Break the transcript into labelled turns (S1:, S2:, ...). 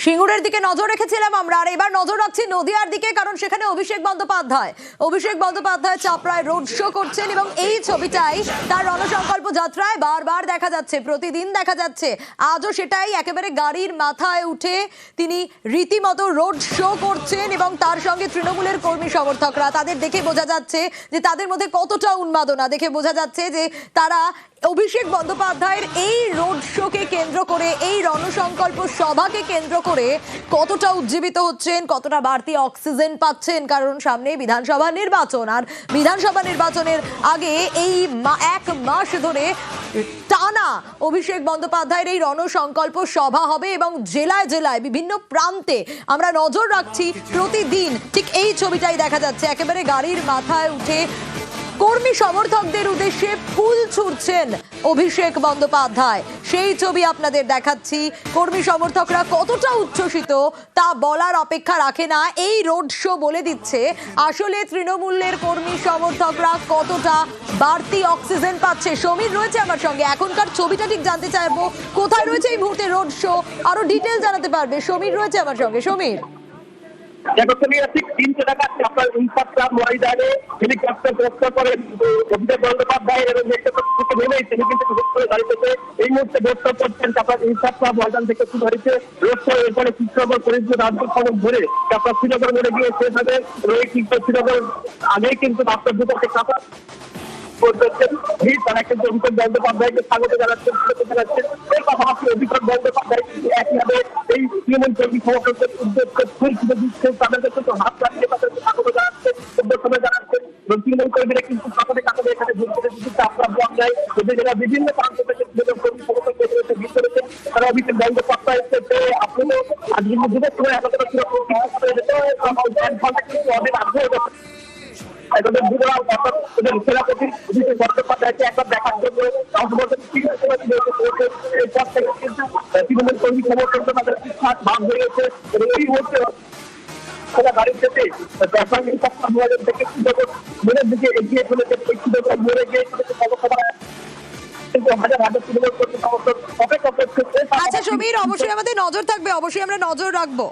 S1: সিঙ্গুরের দিকে নজর রেখেছিলাম আমরা, আর এবার নজর রাখছি নদিয়ার দিকে, কারণ সেখানে অভিষেক বন্দ্যোপাধ্যায় চাপড়ায় রোড শো করছেন এবং এই ছবিটাই তার রণসংকল্প যাত্রায় বারবার দেখা যাচ্ছে, প্রতিদিন দেখা যাচ্ছে। আজও সেটাই, একেবারে গাড়ির মাথায় উঠে তিনি রীতিমতো রোড শো করছেন এবং তার সঙ্গে তৃণমূলের কর্মী সমর্থকরা, তাদের দেখে বোঝা যাচ্ছে যে তাদের মধ্যে কতটা উন্মাদনা, দেখে বোঝা যাচ্ছে যে তারা অভিষেক বন্দ্যোপাধ্যায়ের এই রোড শোকে কেন্দ্র করে, এই রণসংকল্প সভাকে কেন্দ্র করে কতটা উজ্জীবিত হচ্ছেন, কতটা বাড়তি অক্সিজেন পাচ্ছেন। কারণ সামনে বিধানসভা নির্বাচন, আর বিধানসভা নির্বাচনের আগে এই এক মাস ধরে টানা অভিষেক বন্দ্যোপাধ্যায়ের এই রণসংকল্প সভা হবে এবং জেলায় জেলায় বিভিন্ন প্রান্তে আমরা নজর রাখছি। প্রতিদিন ঠিক এই ছবিটাই দেখা যাচ্ছে, একেবারে গাড়ির মাথায় উঠে কর্মী সমর্থকদের উদ্দেশ্যে ফুল ছুঁড়ছেন অভিষেক বন্দ্যোপাধ্যায়। সেই ছবি আপনাদের দেখাচ্ছি। কর্মী সমর্থকরা কতটা উচ্ছ্বসিত তা বলার অপেক্ষা রাখে না। এই রোড শো বলে দিচ্ছে আসলে তৃণমূলের কর্মী সমর্থকরা কতটা বাড়তি অক্সিজেন পাচ্ছে। সমীর রয়েছে আমার সঙ্গে, এখনকার ছবিটা ঠিক জানতে চাইবো, কোথায় রয়েছে এই মুহূর্তে রোড শো, আরো ডিটেল জানাতে পারবে। সমীর রয়েছে আমার সঙ্গে। সমীর,
S2: হেলিকপ্টার প্রস্তাব করেন অভিষেক বন্দ্যোপাধ্যায় এবং নেমেই তিনি কিন্তু এই মুহূর্তে বক্তব্য করছেন। তারপর ইনসাফ ময়দান থেকে শুরু হয়েছে রোড শো, এরপরে কৃষ্ণনগর পরিচিত রাজ্য খবর ধরে তারপর শ্রীনগর মোড়ে গিয়ে শেষ হবে। এবং এই শ্রীনগর আগেই কিন্তু রাস্তার দুপাশে কাপড় তারা কিন্তু অভিষেক বন্দ্যোপাধ্যায়কে স্বাগত জানাচ্ছেন, এর পাশাপাশি অভিষেক বন্দ্যোপাধ্যায় একইভাবে এই তৃণমূল কর্মী সমর্থকদের উদ্দেশ্যে ফুল ছুটে দিচ্ছেন, তাদেরকে কিন্তু হাত লাগিয়ে তাদেরকে স্বাগত জানাচ্ছেন, শুভেচ্ছা জানাচ্ছেন। তৃণমূল কর্মীরা কিন্তু কাপড়ে এখানে ঘুরতে দিচ্ছে। আপনার বন্যায় জেলা বিভিন্ন প্রান্ত থেকে তৃণমূল কর্মী সমর্থকদের ভিড় করেছেন। তারা অভিষেক বন্দ্যোপাধ্যায় আপনি আজকের যুগের সময় আমাদের অনেক আগ্রহ সেনাপতি অভিষেক বন্দ্যোপাধ্যায়কে একবার দেখার জন্য তৃণমূল কর্মী সমর্থকরা তাদের বিশ্বাস ভাগ হয়েছে এবং এই মুহূর্তে গাড়ির সাথে থেকে মোড়ের দিকে এগিয়ে চলেছে। মোড়ে গিয়ে
S1: আচ্ছা সমীর, অবশ্যই আমাদের নজর থাকবে, অবশ্যই আমরা নজর রাখবো।